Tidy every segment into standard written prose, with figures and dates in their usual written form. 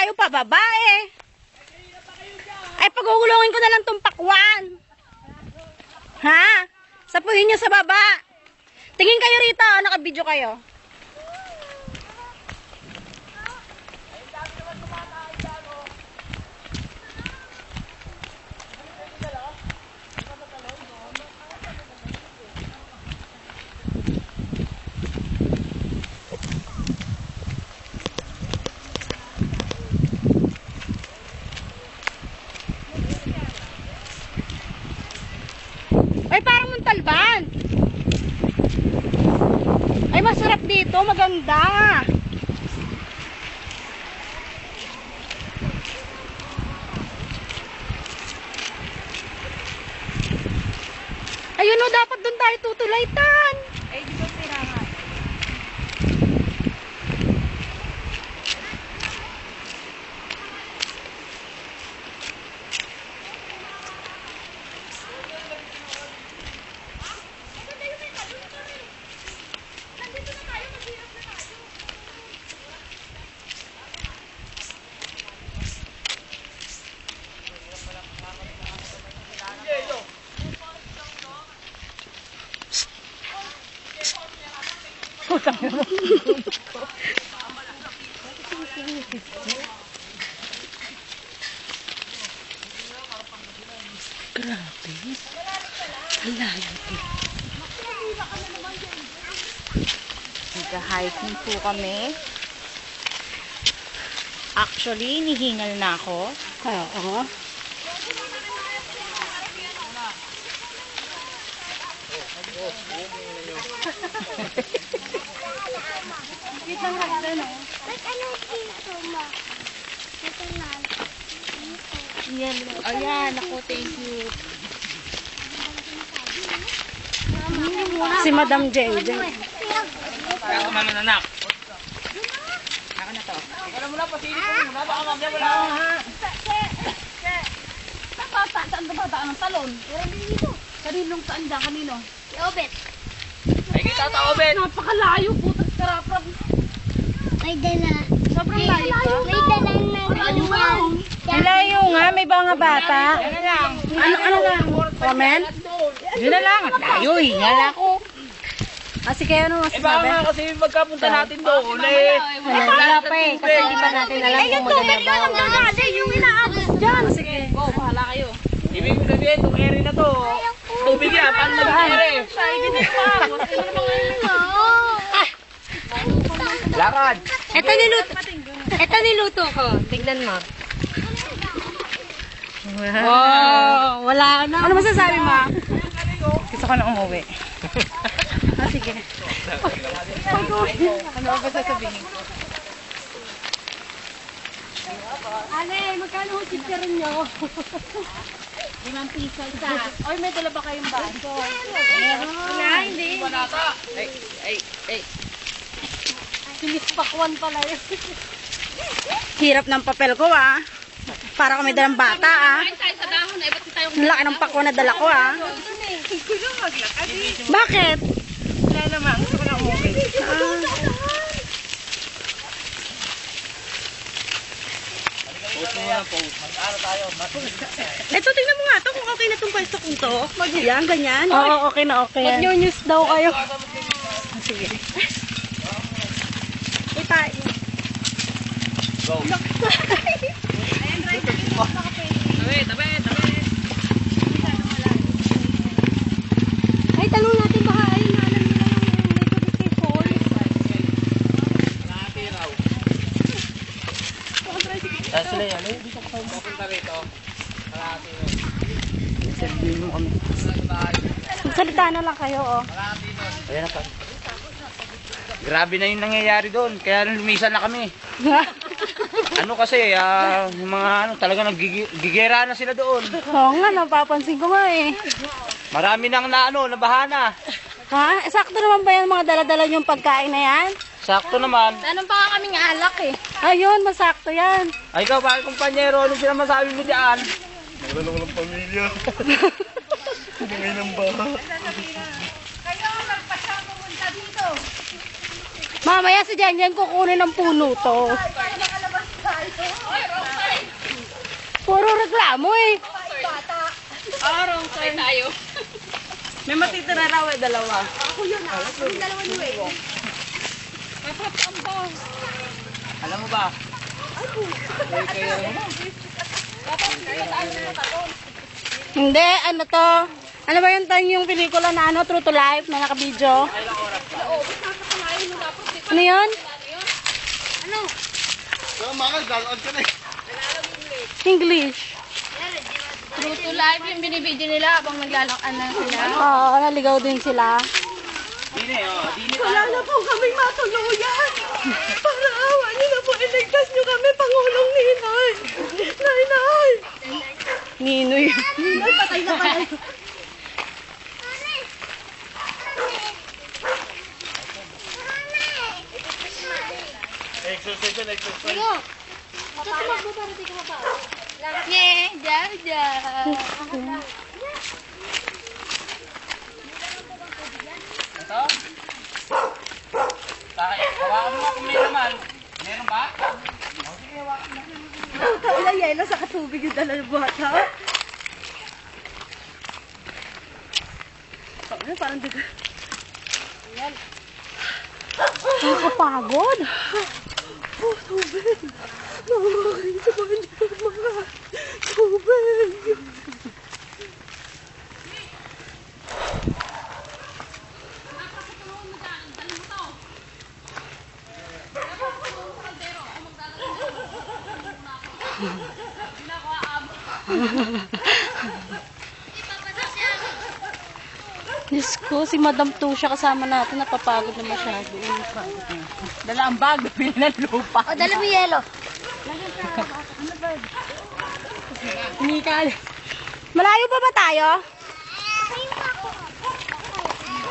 tayo pababa eh. Ay, pagugulungin ko na lang tong pakwan. Ha? Sapuhin nyo sa baba. Tingin kayo rito, naka-video kayo. Ay, parang Montalban. Ay, masarap dito. Maganda. Ayun o, dapat doon tayo tutulaytan. Ay, di ba pirangan? Grabe. Ang layo po. Nag-hiking po kami. Actually, nihingal na ako. Oo. Kitang hagda, no? Ba't ano dito, ma? Ito na. Yan. Ayan, ako, thank you. Si Madam Jeng. Kaya ko manananak. Ako na to. Ikaw na muna, pasilip ko muna. Baka mamaya wala. Saan ba bataan ng talon? Kaninong saan dyan? Kanino? Si Obet. Ay, kita tao, Ben. Napakalayo po. Karapap. May dala. Sobrang layo pa. May dalang nagawang. Ang layo nga, may mga bata. Ano lang? Comment? Yun na lang. Layo, hingal ako. Sige, ano mas Eh, baka nga kasi magkapunta natin doon. Eh, Wala pa eh, kasi hindi pa natin alam kung maganda ba. Yung inaabot dyan. Sige. Oh, bahala kayo. ibig ko sabihin, itong area na to. Tubig yan, paano mag-area? Lakad. Ito niluto ko. Tignan mo. Oh, wala na. Ano masasabi mo? Gusto ko na umuwi. Sige. Ano ba sasabihin ko? Ale, magkano ho chicharon nyo? 5 piso isa. Oy, may dala ba kayong baso? Wala, hindi. Ay. Sinispakwan pala yun. Hirap ng papel ko ah. Para kami dalang bata ah. Kain tayo sa dahon. Ay, ba't di tayo Ang laki ng pako na dala ko ah. Bakit? wala naman. Gusto ko na umuwi. Ito, tingnan mo nga to kung okay na itong pwesto kong to. Yan, ganyan. Oo, okay na okay. Mag-news daw kayo. Sige. Ita. Go. Tabi. Ay, tanong natin baka ayun na alam nila yung Methodist kay Paul. Kalahati raw. Sila yan, dito ko kayo mapunta rito. Kalahati raw. Magsalita na lang kayo, oh. Ayan na pa. Grabe na yung nangyayari doon. Kaya lumisan na kami. Ano kasi, yung mga talaga naggigera na sila doon. Oo nga, napapansin ko nga eh. Marami nang nabahana. Ha? Sakto naman ba yan mga dala-dala yung pagkain na yan? Sakto naman. Tanong pa nga kaming alak eh. Ayun, masakto yan. Ay, ikaw, bakit kumpanyero? Anong sinamasabi mo dyan? Wala naman ang pamilya. Ngay ng baha. Mamaya si Janjan kukunin ng puno to. Puro reklamo eh. Araw tayo tayo. May matitira raw eh, dalawa. Alam mo ba? Hindi, ano to? Ano ba yung pelikula na ano, True to Life na naka-video? Ano yun? English. True to life yung binibidyo nila habang naglalakad na sila. Oo, naligaw din sila. Dine, dine Wala na po kaming matuluyan. Para awa niyo na po, iligtas niyo kami, Pangulong Ninoy. Nay! Ninoy. Ninoy, patay na pala. Exercise. Yeah, dyan. Ito? Hawakan mo kung may naman. Meron ba? Wala yelo sa katubig yung dala ng bata. Parang diga. Nakakapagod. Oh, tubig. Nakakakinig sa mga hindi ko mga tubig. Diyos ko, si Madam Tusha kasama natin, napapagod na masyado. Dala ang bag, bili ng lupa. O, dala mo yelo. Mikal. Malayo pa ba tayo?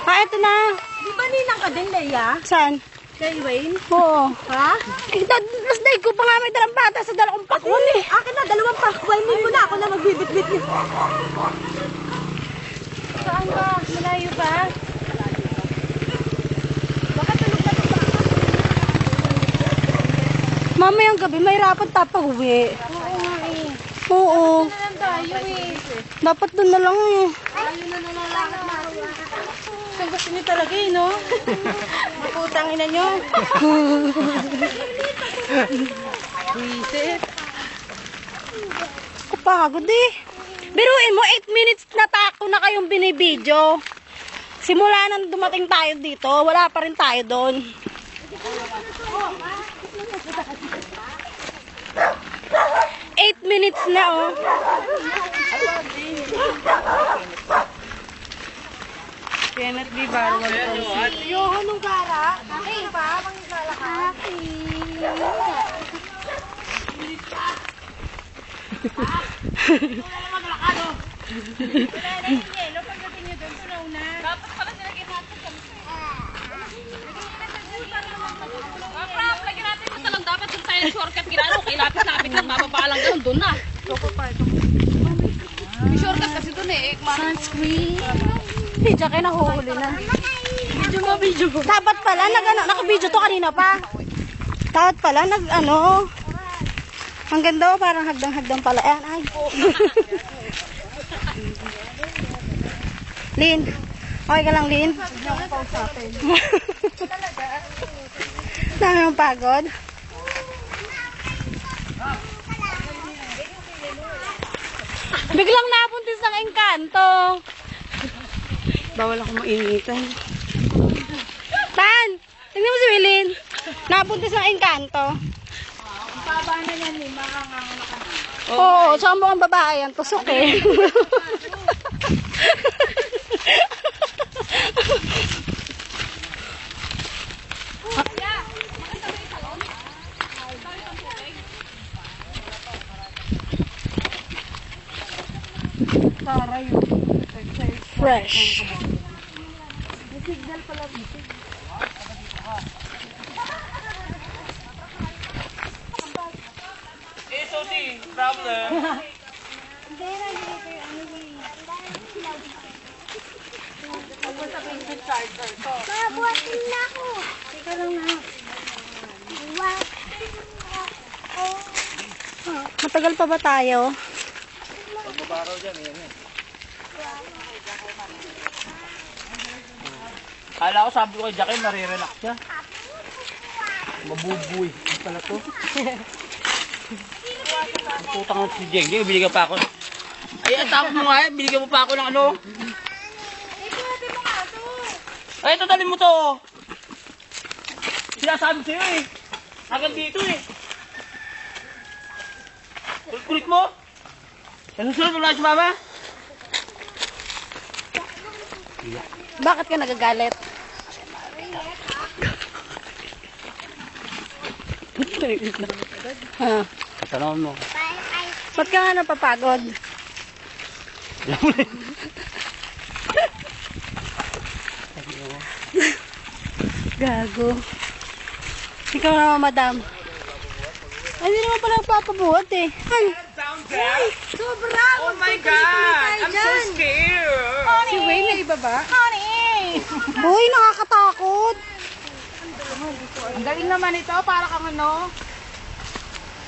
Ito na. Di ba ninang ka din, Leia? Saan? Kay Wayne? Oo. Ha? Mas daig ko pa nga may dalang bata sa dalawang pakwan eh. Akin na, 2 pakwan. Hindi ko na ako na magbibit-bit niya. Saan ba? Malayo ba? Mamayang gabi, may rapat tapag-uwi. Oo nga eh. Oo. Saan tayo eh? Dapat doon na lang eh. Ayaw na nalalakad na. Ang gusto niyo talaga eh, no? Maputang ina niyo. Buisit. Kapagod eh. Biruin mo, 8 minutes na tako na kayong binibidyo. Simula nang dumating tayo dito, wala pa rin tayo doon. 8 minutes na oh. Kenneth B. Barwal. Yoho nung gara. Aki pa, panglalakad. Dapat pala nilagyan natin kami. Lagyan natin sa talong. Dapat yung tayo shortcut ginano. Kilapit-lapit lang. Mababa lang ganun. Doon na. May shortcut kasi doon eh. Sunscreen. Video kayo nahuhuli na. Video mo. Dapat pala, naka-video to kanina pa. Dapat pala, ang ganda oh, parang hagdang-hagdang pala. Ayan, ay. Lin, okay ka lang, Lin? Hindi ako pausapin. Dami mong pagod. Biglang nabuntis ng engkanto. Bawal ako mainitan. Tan! Tingnan mo si Wilin. Nabuntis ng engkanto. Baba na yan eh. Oo, tsaka mukhang babae yan. Tusok eh. Fresh. SOT, problem. Mabuhatin na ako. Teka lang na. Buhat. Matagal pa ba tayo? Pagbabaraw dyan, yan eh. Kala ko sabi ko kay Jackie, nare-relax siya. Mabubuy. Ano pala to? Ang putang si Jeng. Jeng, binigyan pa ako. Ay, ang tapos mo nga eh. Binigyan mo pa ako ng ano. Ay, ito dalhin mo to. Sinasabi sa'yo eh. Hanggang dito eh. Kulit mo. Ano sunod mo lang si mama? Bakit ka nagagalit? Ha? Katanawin mo. Ba't ka nga napapagod? Gago. Ikaw naman, madam. Ay, hindi naman pala papabuhat eh. Ay, sobra! Oh my God! I'm so scared! Si Wayne na ibaba? Honey! Boy, nakakatakot. Ang galing naman ito, para kang ano.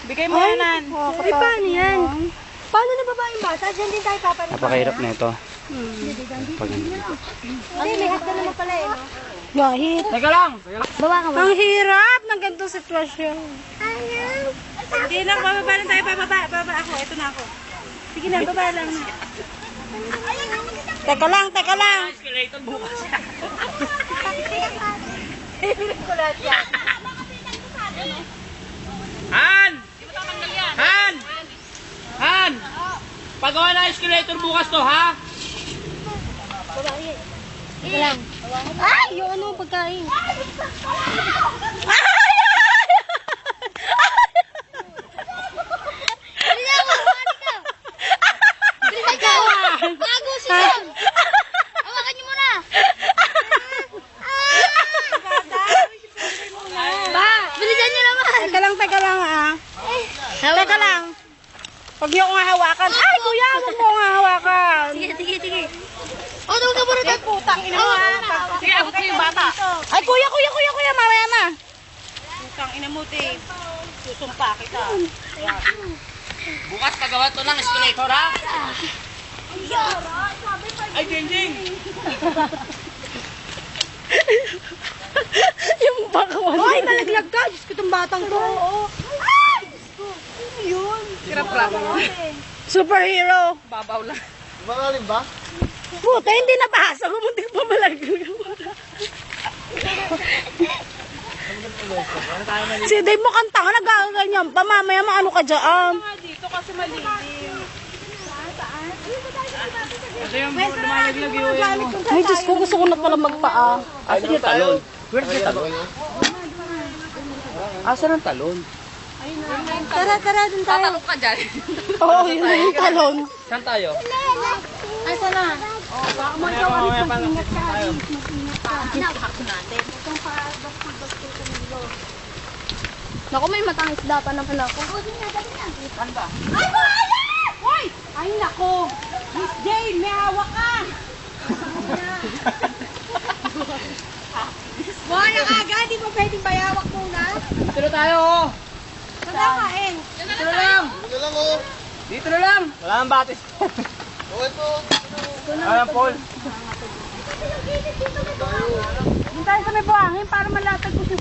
Bigay mo yanan. Ay, paano yan? Paano na baba yung bata? Diyan din tayo papalit. Napakahirap na ito. Hindi, may hagdan naman pala eh. No? Gahit. Teka lang! Baba ka mo. Ang hirap ng ganitong sitwasyon. Hindi na, bababa lang tayo, bababa ako. Ito na ako. Sige na, baba lang na. Teka lang, teka lang. Escalator bukas. Han! Han! Han! Pagawa na escalator bukas to, ha? Teka lang. Ay, yung ano, pagkain. Bago siya! Hawakan niyo muna! Ba! Bilisan niyo naman! Teka lang ah. Teka lang. Huwag niyo akong hahawakan. Ay, kuya, huwag mo akong hahawakan. Sige. O, tawag ka muna tayo. Putang ina mo ah. Sige, ako ko yung bata. Ay, kuya, mamaya na. Putang ina mo, te. Susumpa kita. Bukas pagawa to ng escalator, ha? Ay, Jing! Yung bakawan. Ay, nalaglag ka. Diyos ko itong batang to. Ay! Yun. Kirap-rap. Superhero. Babaw lang. Malalim ba? Puta, hindi nabasa. Kumuntik pa malaglag. Si Dave mo kanta ka, nagaganyan pa. Mamaya maano ka dyan. Dito kasi malilim. Kasi yung lumalaglag yun. Ay, Diyos ko, gusto ko na pala magpaa. Asan yung talon? Where's the talon? Asan ang talon? Tara, dun tayo. Tatakot ka dyan. Oo, yun na yung talon. Saan tayo? Ay, sana. Mamaya pa tayo. Naku, may matang isda pa naman ako. Saan ba? Hoy! Ay, nako! Miss Jane, may hawak ka! Wala ka agad, di ba pwedeng bayawak muna? Dito na tayo, oh. Saan ka kain? Dito na lang. Ito lang oh. Dito na lang. Wala nang batis. Oh, ito. Ayan, Paul. Doon tayo sa may buhangin para malatag ko si